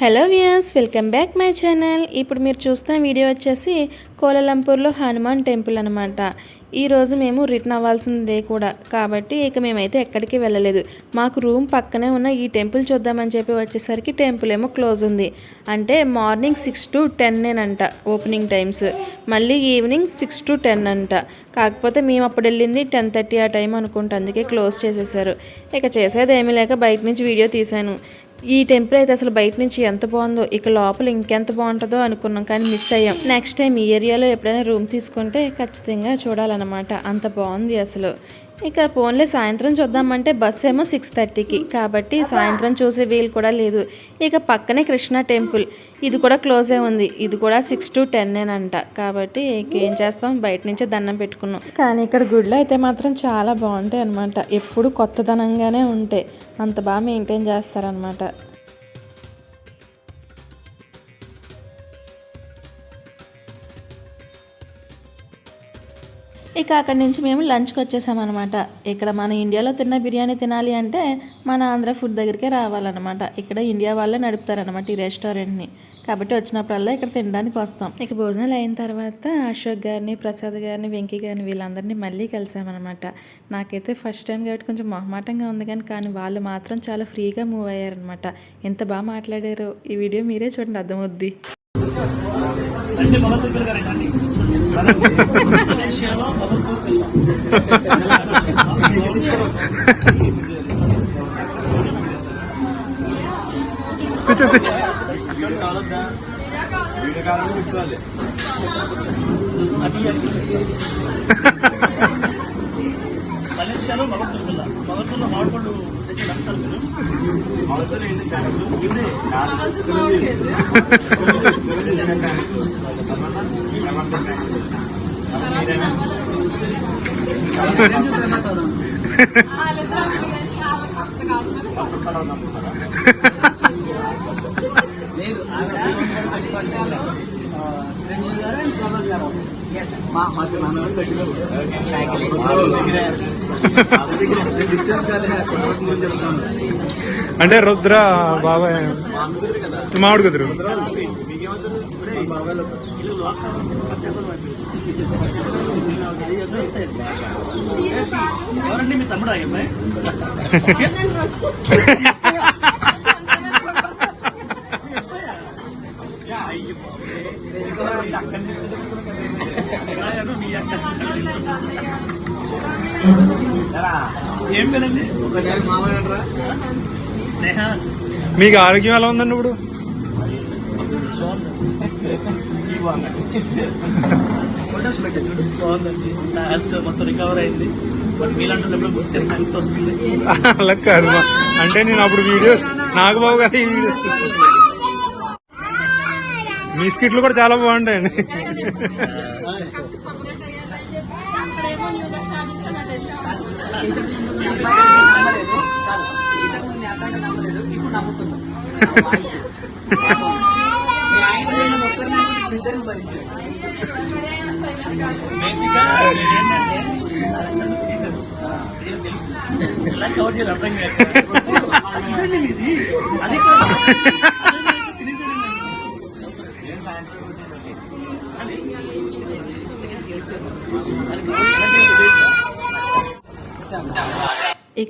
Hello viewers, welcome back my channel. ఇప్పుడు మీరు చూస్తున్న వీడియో వచ్చేసి కోలాలంపూర్లో హనుమాన్ టెంపుల్ అనమాట. ఈరోజు మేము రిటర్న్ అవ్వాల్సిన డే కూడా కాబట్టి మేమైతే ఎక్కడికి వెళ్ళలేదు. మాకు రూమ్ పక్కనే ఉన్న ఈ టెంపుల్ చూద్దామని చెప్పి వచ్చేసరికి టెంపుల్ ఏమో క్లోజ్ ఉంది. అంటే మార్నింగ్ 6 to 10 అంట ఓపెనింగ్ టైమ్స్, మళ్ళీ ఈవినింగ్ 6 to 10 అంట. కాకపోతే మేము అప్పుడు వెళ్ళింది 10:30 ఆ టైం అనుకుంటా, అందుకే క్లోజ్ చేసేసారు. చేసేది ఏమీ లేక బయట నుంచి వీడియో తీశాను. ఈ టెంపుల్ అయితే అసలు బయట నుంచి ఎంత బాగుందో, లోపల ఇంకెంత బాగుంటుందో అనుకున్నాం, కానీ మిస్ అయ్యాం. నెక్స్ట్ టైం ఈ ఏరియాలో ఎప్పుడైనా రూమ్ తీసుకుంటే ఖచ్చితంగా చూడాలన్నమాట, అంత బాగుంది అసలు. ఫోన్లే సాయంత్రం చూద్దామంటే బస్సు ఏమో 6:30కి, కాబట్టి సాయంత్రం చూసే వీలు కూడా లేదు. పక్కనే కృష్ణ టెంపుల్, ఇది కూడా క్లోజే ఉంది. ఇది కూడా 6 to 10 అంట. కాబట్టి ఏం చేస్తాం, బయట నుంచే దండం పెట్టుకున్నాం. కానీ ఇక్కడ గుడిలో అయితే మాత్రం చాలా బాగుంటాయి అనమాట. ఎప్పుడు కొత్తదనంగానే ఉంటాయి, అంత బాగా మెయింటైన్ చేస్తారనమాట. అక్కడి నుంచి మేము లంచ్కి వచ్చేసామన్నమాట. ఇక్కడ మన ఇండియాలో తిన్న బిర్యానీ తినాలి అంటే మన ఆంధ్ర ఫుడ్ దగ్గరికే రావాలన్నమాట. ఇక్కడ ఇండియా వాళ్ళే నడుపుతారనమాట ఈ రెస్టారెంట్ని, కాబట్టి వచ్చినప్పుడల్లా ఇక్కడ తినడానికి వస్తాం. భోజనాలు అయిన తర్వాత అశోక్ గారిని, ప్రసాద్ గారిని, వెంకీ గారిని వీళ్ళందరినీ మళ్ళీ కలిసామన్నమాట. నాకైతే ఫస్ట్ టైం కాబట్టి కొంచెం మొహమాటంగా ఉంది, కానీ వాళ్ళు మాత్రం చాలా ఫ్రీగా మూవ్ అయ్యారనమాట. ఎంత బాగా మాట్లాడారో ఈ వీడియో మీరే చూడండి, అర్థమవుద్ది. కూర్చో కూర్చో. మలేషియాలో మగతుల్లో మామిడిపళ్ళు తెచ్చి నమ్ముతారు అంటే రుద్ర బాబాయ్ మామిడి కుదురు. ఎవరండి మీ తమ్ముడు? అయ్యమ్మాయి ఏం పేరండి? మీకు ఆరోగ్యం ఎలా ఉందండి ఇప్పుడు? బాగుందండి, నా హెల్త్ మొత్తం రికవర్ అయింది. మీలాంటి బుక్ చేసి హెల్త్ వస్తుంది. అలా కాదు, అంటే నేను అప్పుడు వీడియోస్ నాగబాబు గారు ఈ వీడియోస్ మీ స్కిట్లు కూడా చాలా బాగుంటాయండి. బేసిక్గా ఏంటంటే ఎలా కవర్ చేయాలి అర్థం కాదు. ఇది అదే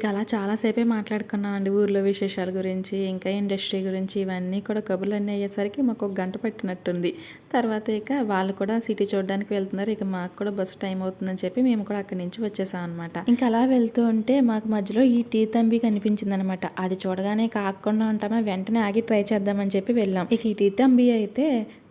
అలా చాలాసేపే మాట్లాడుకున్నామండి, ఊర్లో విశేషాల గురించి, ఇంకా ఇండస్ట్రీ గురించి. ఇవన్నీ కూడా కబుర్లన్నీ అయ్యేసరికి మాకు 1 గంట పట్టినట్టుంది. తర్వాత వాళ్ళు కూడా సిటీ చూడడానికి వెళ్తున్నారు. మాకు కూడా బస్ టైం అవుతుందని చెప్పి మేము కూడా అక్కడి నుంచి వచ్చేసాం అనమాట. అలా వెళ్తూ ఉంటే మాకు మధ్యలో ఈ టీ తంబి కనిపించింది అనమాట. అది చూడగానే ఆగకుండా ఉంటామా, వెంటనే ఆగి ట్రై చేద్దామని చెప్పి వెళ్ళాం. ఈ టీ తంబి అయితే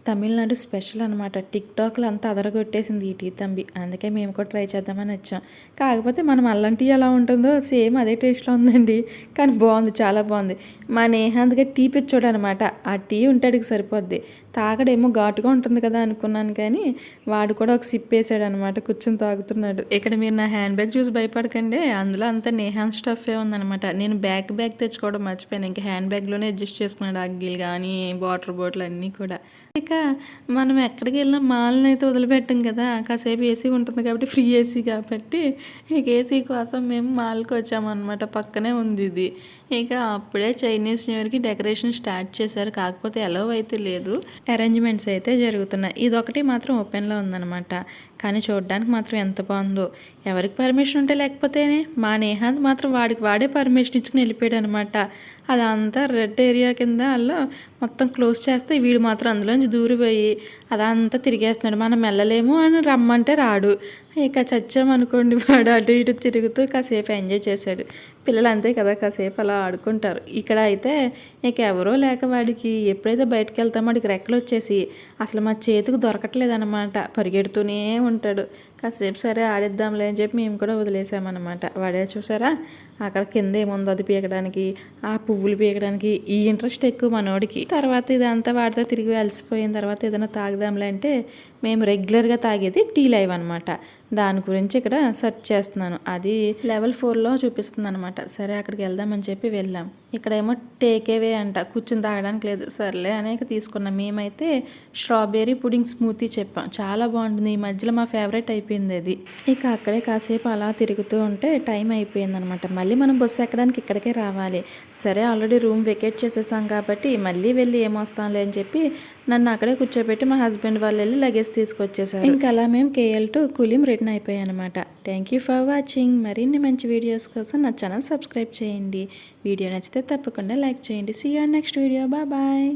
తమిళనాడు స్పెషల్ అనమాట. టిక్టాక్లో అంతా అదరగొట్టేసింది ఈ టీ తంబి, అందుకే మేము కూడా ట్రై చేద్దామని వచ్చాం. కాకపోతే మనం అల్లం టీ ఎలా ఉంటుందో సేమ్ అదే టేస్ట్లో ఉందండి, కానీ బాగుంది, చాలా బాగుంది. మా నేహాంత్గా టీ పిచ్చోడు అనమాట. ఆ టీ ఉంటాడికి సరిపోద్ది, తాగడేమో ఘాటుగా ఉంటుంది కదా అనుకున్నాను, కానీ వాడు కూడా ఒక సిప్ వేసాడు అనమాట, కూర్చొని తాగుతున్నాడు. మీరు నా హ్యాండ్ బ్యాగ్ చూసి భయపడకండి, అందులో అంతా నేహాన్ స్టఫే ఉందనమాట. నేను బ్యాగ్ తెచ్చుకోవడం మర్చిపోయాను. హ్యాండ్ బ్యాగ్లోనే అడ్జస్ట్ చేసుకున్నాడు, అగ్గిలు కానీ వాటర్ బాటిల్ అన్నీ కూడా. ఇంకా మనం ఎక్కడికి వెళ్ళినా మాల్ని అయితే వదిలిపెట్టాం కదా, కాసేపు ఏసీ ఉంటుంది కాబట్టి, ఫ్రీ ఏసీ కాబట్టి ఇక ఏసీ కోసం మేము మాల్కి వచ్చామన్నమాట. పక్కనే ఉంది ఇది. ఇక అప్పుడే చైనీస్ న్యూ ఇయర్కి డెకరేషన్ స్టార్ట్ చేశారు, కాకపోతే ఎలవ్ అయితే లేదు, అరేంజ్మెంట్స్ అయితే జరుగుతున్నాయి. ఇదొకటి మాత్రం ఓపెన్లో ఉందన్నమాట. కానీ చూడడానికి మాత్రం ఎంత బాగుందో. ఎవరికి పర్మిషన్ ఉంటే లేకపోతేనే, మా నేహాంత్ మాత్రం వాడే పర్మిషన్ ఇచ్చుకుని వెళ్ళిపోయాడు అనమాట. అదంతా రెడ్ ఏరియా కింద వాళ్ళు మొత్తం క్లోజ్ చేస్తే వీడు మాత్రం అందులోంచి దూరిపోయి అదంతా తిరిగేస్తున్నాడు. మనం వెళ్ళలేము అని రమ్మంటే రాడు. ఇక చచ్చామనుకోండి, వాడు అటు ఇటు తిరుగుతూ కాసేపు ఎంజాయ్ చేశాడు. పిల్లలు అంతే కదా, కాసేపు అలా ఆడుకుంటారు. ఇక్కడ అయితే ఇక ఎవరో లేక వాడికి ఎప్పుడైతే బయటకు వెళ్తామో వాడికి రెక్కలు వచ్చేసి అసలు మా చేతికి దొరకట్లేదు అనమాట. పరిగెడుతూనే ఉంటాడు. కాసేపు సరే ఆడిద్దాంలే అని చెప్పి మేము కూడా వదిలేసామన్నమాట. వాడే చూసారా అక్కడ కింద ఏముందో అది పీకడానికి, ఆ పువ్వులు పీకడానికి ఈ ఇంట్రెస్ట్ ఎక్కువ మనోడికి. తర్వాత ఇదంతా వాడితో తిరిగి అలసిపోయిన తర్వాత ఏదైనా తాగుదాంలే అంటే మేము రెగ్యులర్గా తాగేది టీ లైవ్ అనమాట. దాని గురించి ఇక్కడ సెర్చ్ చేస్తున్నాను. అది లెవెల్ 4లో చూపిస్తుంది అనమాట. సరే అక్కడికి వెళ్దామని చెప్పి వెళ్ళాం. ఇక్కడేమో టేకేవే అంట, కూర్చుని తాగడానికి లేదు. సర్లే అనేక తీసుకున్నాం. మేమైతే స్ట్రాబెర్రీ పుడింగ్ స్మూతీ చెప్పాం, చాలా బాగుంటుంది. ఈ మధ్యలో మా ఫేవరెట్ అయిపోయింది అది. ఇక అక్కడే కాసేపు అలా తిరుగుతూ ఉంటే టైం అయిపోయింది అనమాట. మళ్ళీ మనం బస్సు ఎక్కడానికి ఇక్కడికే రావాలి. సరే ఆల్రెడీ రూమ్ వెకేట్ చేసేసాం కాబట్టి మళ్ళీ వెళ్ళి ఏమొస్తాంలే అని చెప్పి నన్ను అక్కడే కూర్చోబెట్టి మా హస్బెండ్ వాళ్ళు వెళ్ళి లగేజ్ తీసుకొచ్చేసారు. ఇంకా అలా మేము KL to కులీం రిటర్న్ అయిపోయాయి అనమాట. Thank you for watching. మరిన్ని మంచి వీడియోస్ కోసం నా ఛానల్ సబ్స్క్రైబ్ చేయండి. వీడియో నచ్చితే తప్పకుండా లైక్ చేయండి. See you next video. Bye.